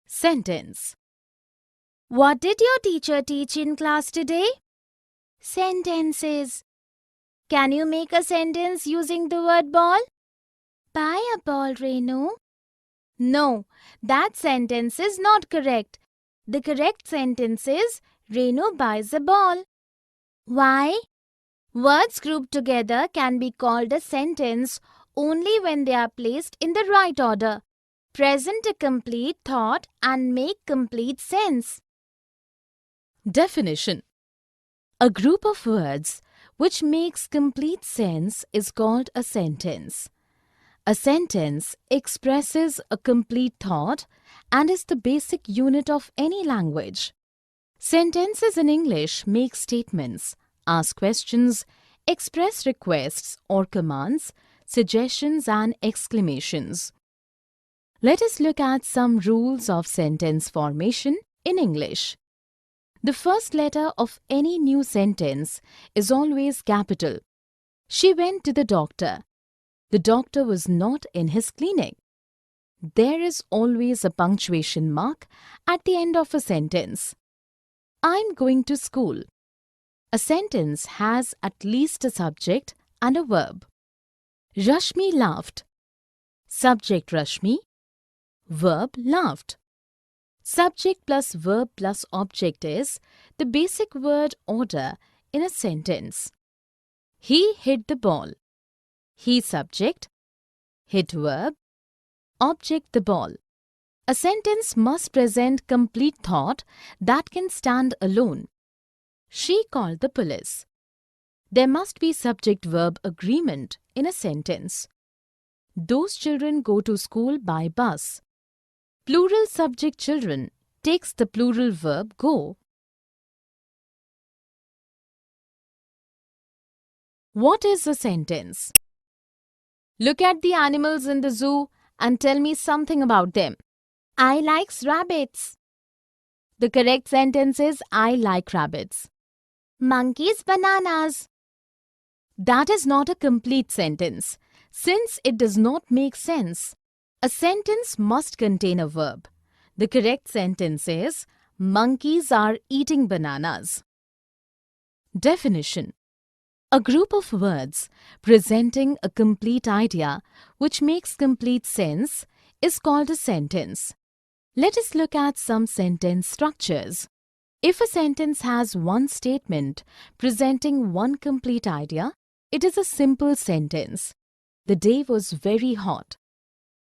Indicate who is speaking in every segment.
Speaker 1: Sentence. What did your teacher teach in class today? Sentences. Can you make a sentence using the word ball? Buy a ball, Renu. No, that sentence is not correct. The correct sentence is Renu buys a ball. Why? Words grouped together can be called a sentence only when they are placed in the right order, present a complete thought and make complete sense. Definition. A group of words which makes complete sense is called a sentence. A sentence expresses a complete thought and is the basic unit of any language. Sentences in English make statements, ask questions, express requests or commands, suggestions and exclamations. Let us look at some rules of sentence formation in English. The first letter of any new sentence is always capital. She went to the doctor. The doctor was not in his clinic. There is always a punctuation mark at the end of a sentence. I'm going to school. A sentence has at least a subject and a verb. Rashmi laughed. Subject Rashmi. Verb laughed. Subject plus verb plus object is the basic word order in a sentence. He hit the ball. He subject, hit verb, object the ball. A sentence must present complete thought that can stand alone. She called the police. There must be subject-verb agreement in a sentence. Those children go to school by bus. Plural subject children takes the plural verb go. What is a sentence? Look at the animals in the zoo and tell me something about them. I likes rabbits. The correct sentence is I like rabbits. Monkeys bananas. That is not a complete sentence, since it does not make sense. A sentence must contain a verb. The correct sentence is monkeys are eating bananas. Definition. A group of words presenting a complete idea which makes complete sense is called a sentence. Let us look at some sentence structures. If a sentence has one statement presenting one complete idea, it is a simple sentence. The day was very hot.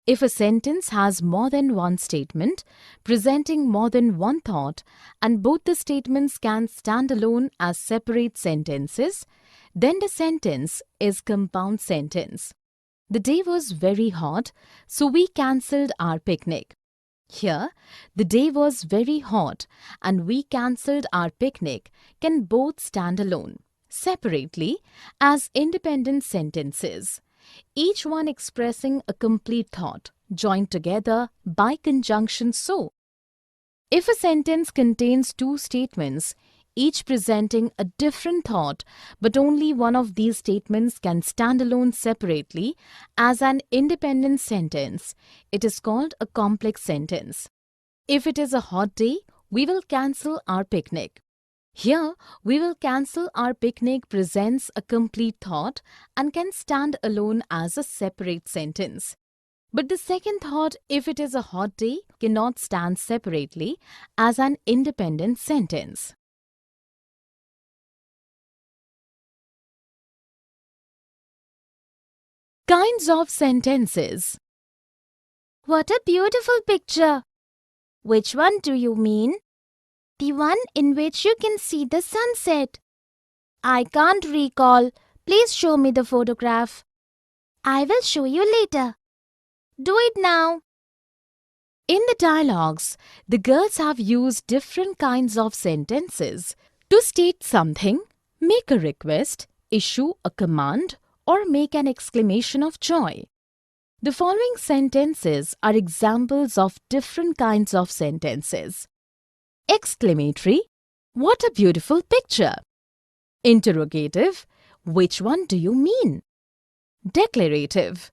Speaker 1: If a sentence has more than one statement presenting more than one thought and both the statements can stand alone as separate sentences, then the sentence is compound sentence. The day was very hot, so we cancelled our picnic. Here, the day was very hot and we cancelled our picnic can both stand alone, separately, as independent sentences, each one expressing a complete thought, joined together by conjunction so. If a sentence contains two statements, each presenting a different thought, but only one of these statements can stand alone separately as an independent sentence, it is called a complex sentence. If it is a hot day, we will cancel our picnic. Here, we will cancel our picnic presents a complete thought and can stand alone as a separate sentence. But the second thought, if it is a hot day, cannot stand separately as an independent sentence. Kinds of sentences. What a beautiful picture! Which one do you mean? The one in which you can see the sunset. I can't recall. Please show me the photograph. I will show you later. Do it now. In the dialogues, the girls have used different kinds of sentences to state something, make a request, issue a command, or make an exclamation of joy. The following sentences are examples of different kinds of sentences. Exclamatory, what a beautiful picture. Interrogative, which one do you mean? Declarative,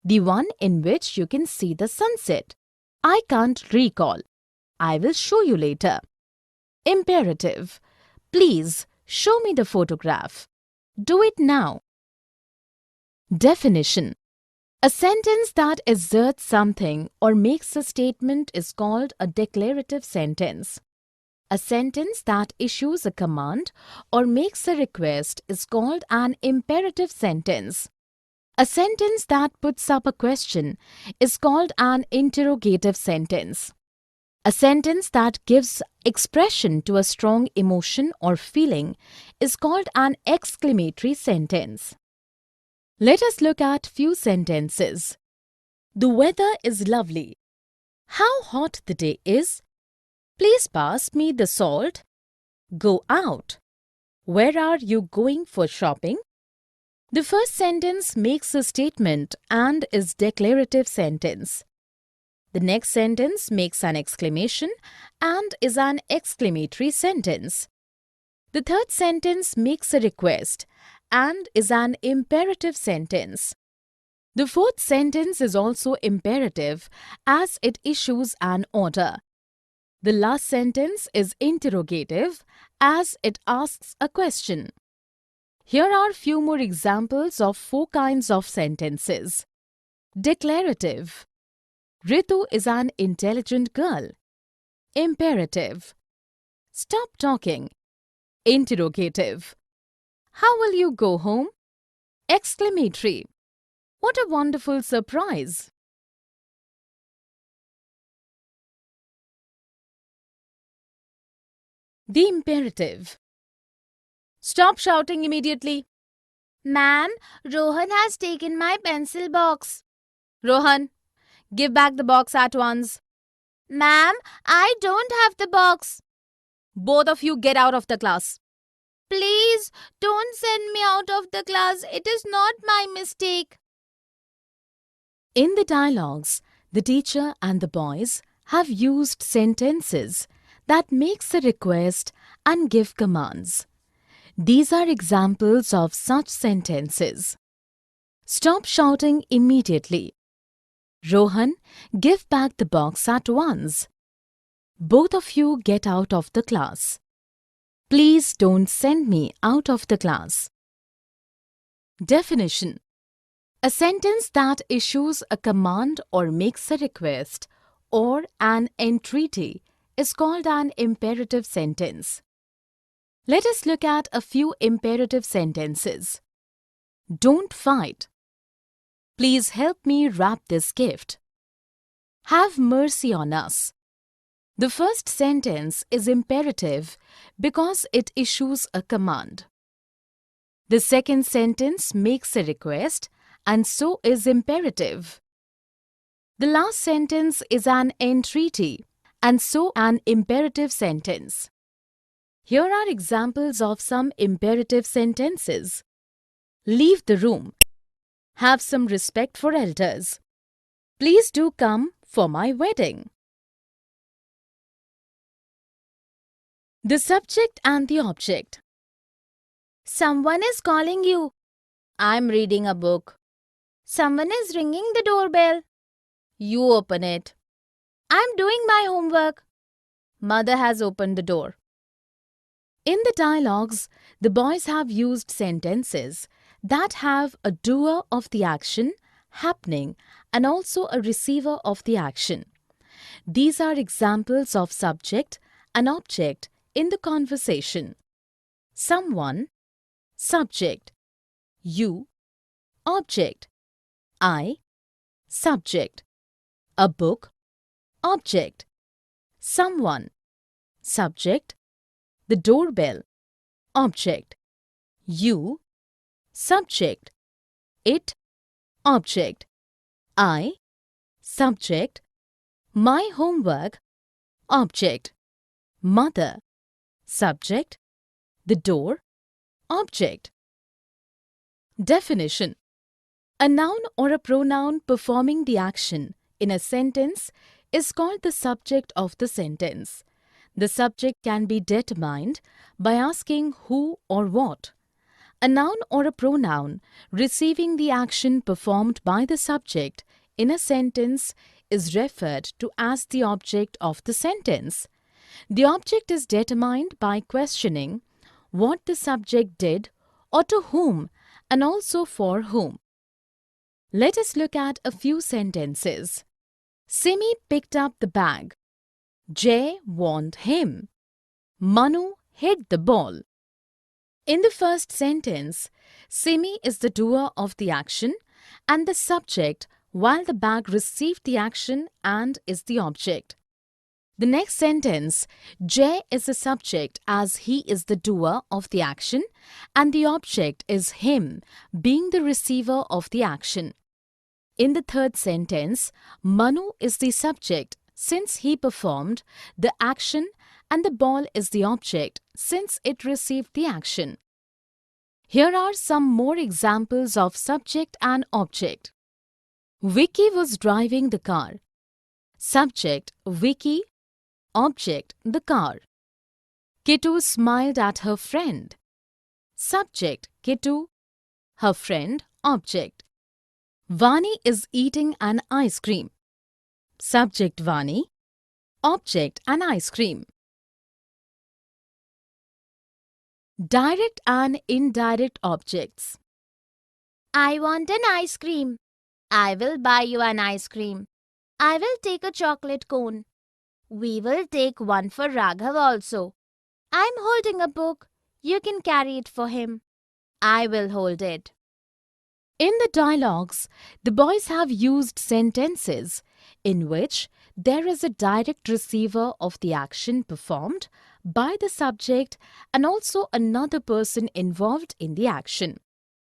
Speaker 1: the one in which you can see the sunset. I can't recall. I will show you later. Imperative. Please show me the photograph. Do it now. Definition. A sentence that asserts something or makes a statement is called a declarative sentence. A sentence that issues a command or makes a request is called an imperative sentence. A sentence that puts up a question is called an interrogative sentence. A sentence that gives expression to a strong emotion or feeling is called an exclamatory sentence. Let us look at few sentences. The weather is lovely. How hot the day is. Please pass me the salt. Go out. Where are you going for shopping? The first sentence makes a statement and is declarative sentence. The next sentence makes an exclamation and is an exclamatory sentence. The third sentence makes a request and is an imperative sentence. The fourth sentence is also imperative as it issues an order. The last sentence is interrogative as it asks a question. Here are few more examples of 4 kinds of sentences. Declarative. Ritu is an intelligent girl. Imperative. Stop talking. Interrogative. How will you go home? Exclamatory. What a wonderful surprise! The imperative. Stop shouting immediately.
Speaker 2: Ma'am, Rohan has taken my pencil box.
Speaker 1: Rohan, give back the box at once.
Speaker 2: Ma'am, I don't have the box.
Speaker 1: Both of you get out of the class.
Speaker 2: Please don't send me out of the class. It is not my mistake.
Speaker 1: In the dialogues, the teacher and the boys have used sentences that makes a request and give commands. These are examples of such sentences. Stop shouting immediately. Rohan, give back the box at once. Both of you get out of the class. Please don't send me out of the class. Definition. A sentence that issues a command or makes a request or an entreaty is called an imperative sentence. Let us look at a few imperative sentences. Don't fight. Please help me wrap this gift. Have mercy on us. The first sentence is imperative because it issues a command. The second sentence makes a request and so is imperative. The last sentence is an entreaty and so an imperative sentence. Here are examples of some imperative sentences. Leave the room. Have some respect for elders. Please do come for my wedding. The subject and the object.
Speaker 2: Someone is calling you.
Speaker 1: I'm reading a book.
Speaker 2: Someone is ringing the doorbell.
Speaker 1: You open it.
Speaker 2: I'm doing my homework.
Speaker 1: Mother has opened the door. In the dialogues, the boys have used sentences that have a doer of the action happening and also a receiver of the action. These are examples of subject and object in the conversation. Someone, subject. You, object. I, subject. A book, object. Someone, subject. The doorbell, object. You, subject. It, object. I, subject. My homework, object. Mother, subject. The door, object. Definition. A noun or a pronoun performing the action in a sentence is called the subject of the sentence. The subject can be determined by asking who or what. A noun or a pronoun receiving the action performed by the subject in a sentence is referred to as the object of the sentence. The object is determined by questioning what the subject did or to whom and also for whom. Let us look at a few sentences. Simi picked up the bag. Jay warned him. Manu hit the ball. In the first sentence, Simi is the doer of the action and the subject, while the bag received the action and is the object. The next sentence, Jay is the subject as he is the doer of the action and the object is him, being the receiver of the action. In the third sentence, Manu is the subject since he performed the action and the ball is the object since it received the action. Here are some more examples of subject and object. Vicky was driving the car. Subject Vicky, object the car. Kittu smiled at her friend. Subject Kittu, her friend object. Vani is eating an ice cream. Subject Vani, object an ice cream. Direct and indirect objects.
Speaker 2: I want an ice cream. I will buy you an ice cream. I will take a chocolate cone. We will take one for Raghav also. I'm holding a book. You can carry it for him. I will hold it.
Speaker 1: In the dialogues, the boys have used sentences in which there is a direct receiver of the action performed by the subject and also another person involved in the action.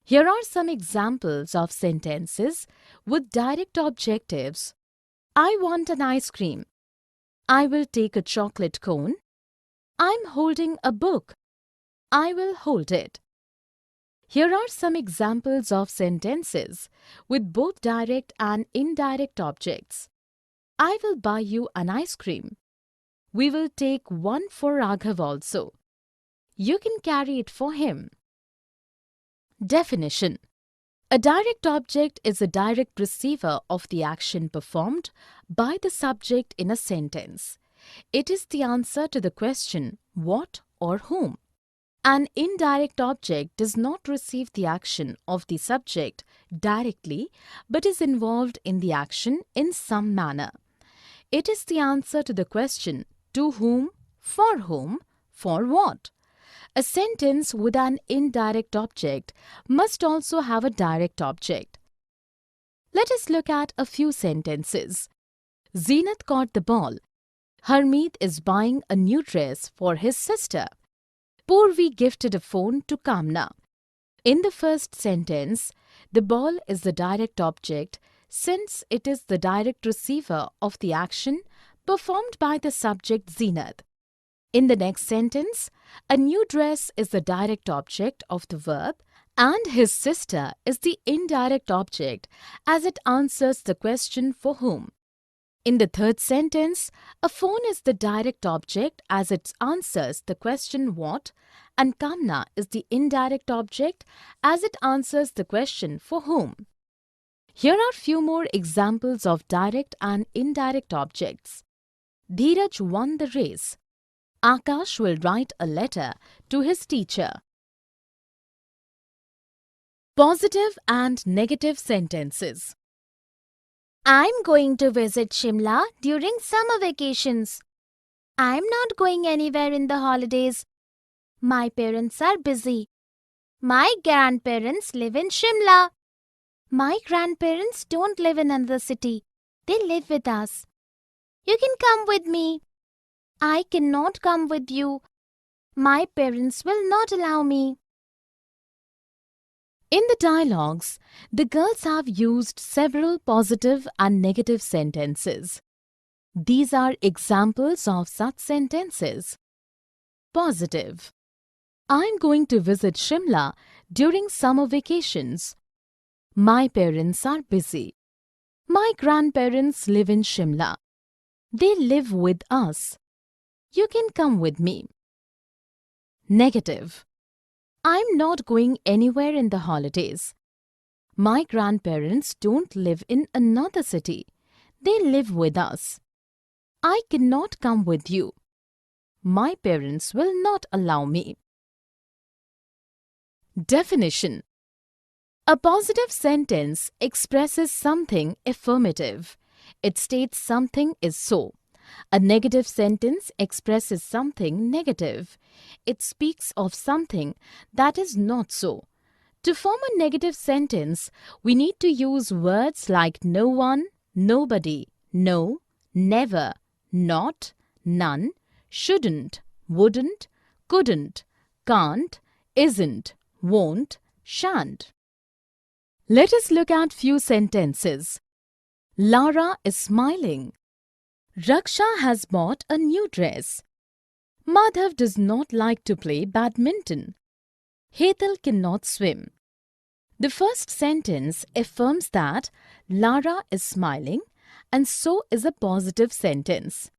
Speaker 1: Here are some examples of sentences with direct objectives. I want an ice cream. I will take a chocolate cone. I'm holding a book. I will hold it. Here are some examples of sentences with both direct and indirect objects. I will buy you an ice cream. We will take one for Raghav also. You can carry it for him. Definition. A direct object is a direct receiver of the action performed by the subject in a sentence. It is the answer to the question what or whom. An indirect object does not receive the action of the subject directly but is involved in the action in some manner. It is the answer to the question to whom, for what. A sentence with an indirect object must also have a direct object. Let us look at a few sentences. Zeenat caught the ball. Harmeet is buying a new dress for his sister. Purvi gifted a phone to Kamna. In the first sentence, the ball is the direct object since it is the direct receiver of the action performed by the subject Zeenat. In the next sentence, a new dress is the direct object of the verb and his sister is the indirect object as it answers the question for whom. In the third sentence, a phone is the direct object as it answers the question what and Kamna is the indirect object as it answers the question for whom. Here are few more examples of direct and indirect objects. Dheeraj won the race. Akash will write a letter to his teacher. Positive and negative sentences.
Speaker 2: I'm going to visit Shimla during summer vacations. I'm not going anywhere in the holidays. My parents are busy. My grandparents live in Shimla. My grandparents don't live in another city. They live with us. You can come with me. I cannot come with you. My parents will not allow me.
Speaker 1: In the dialogues, the girls have used several positive and negative sentences. These are examples of such sentences. Positive. I'm going to visit Shimla during summer vacations. My parents are busy. My grandparents live in Shimla. They live with us. You can come with me. Negative. I'm not going anywhere in the holidays. My grandparents don't live in another city. They live with us. I cannot come with you. My parents will not allow me. Definition: a positive sentence expresses something affirmative. It states something is so. A negative sentence expresses something negative. It speaks of something that is not so. To form a negative sentence, we need to use words like no one, nobody, no, never, not, none, shouldn't, wouldn't, couldn't, can't, isn't, won't, shan't. Let us look at few sentences. Lara is smiling. Raksha has bought a new dress. Madhav does not like to play badminton. Hetal cannot swim. The first sentence affirms that Lara is smiling, and so is a positive sentence.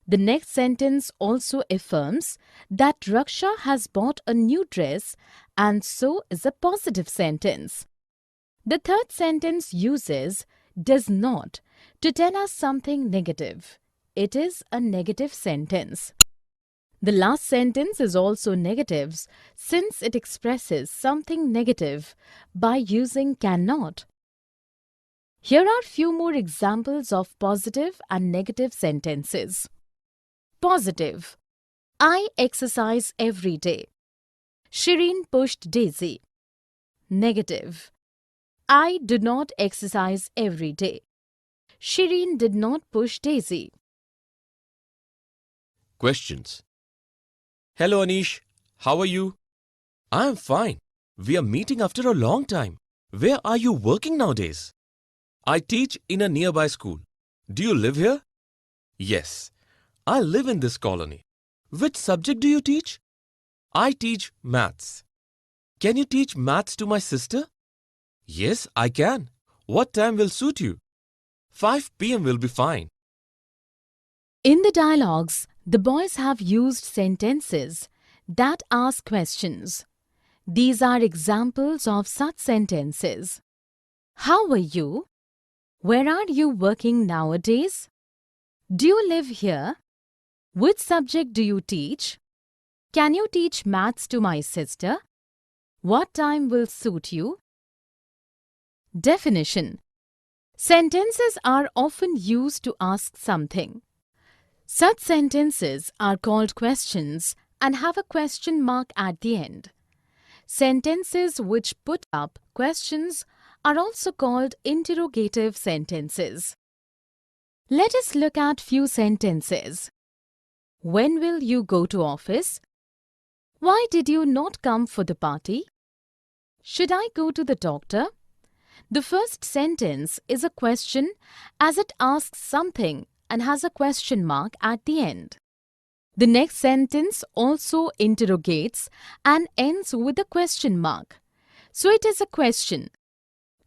Speaker 1: The next sentence also affirms that Raksha has bought a new dress, and so is a positive sentence. The third sentence uses does not to tell us something negative. It is a negative sentence. The last sentence is also negative since it expresses something negative by using cannot. Here are few more examples of positive and negative sentences. Positive: I exercise every day. Shireen pushed Daisy. Negative: I do not exercise every day. Shireen did not push Daisy.
Speaker 3: Questions. Hello Anish, how are you? I am fine. We are meeting after a long time. Where are you working nowadays? I teach in a nearby school. Do you live here? Yes, I live in this colony. Which subject do you teach? I teach maths. Can you teach maths to my sister? Yes, I can. What time will suit you? 5 p.m. will be fine.
Speaker 1: In the dialogues, the boys have used sentences that ask questions. These are examples of such sentences. How are you? Where are you working nowadays? Do you live here? Which subject do you teach? Can you teach maths to my sister? What time will suit you? Definition: sentences are often used to ask something. Such sentences are called questions and have a question mark at the end. Sentences which put up questions are also called interrogative sentences. Let us look at few sentences. When will you go to office? Why did you not come for the party? Should I go to the doctor? The first sentence is a question as it asks something and has a question mark at the end. The next sentence also interrogates and ends with a question mark. So it is a question.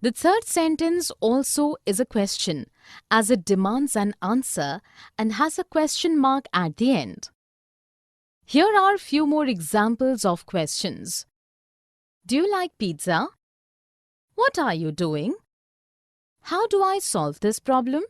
Speaker 1: The third sentence also is a question as it demands an answer and has a question mark at the end. Here are few more examples of questions. Do you like pizza? What are you doing? How do I solve this problem?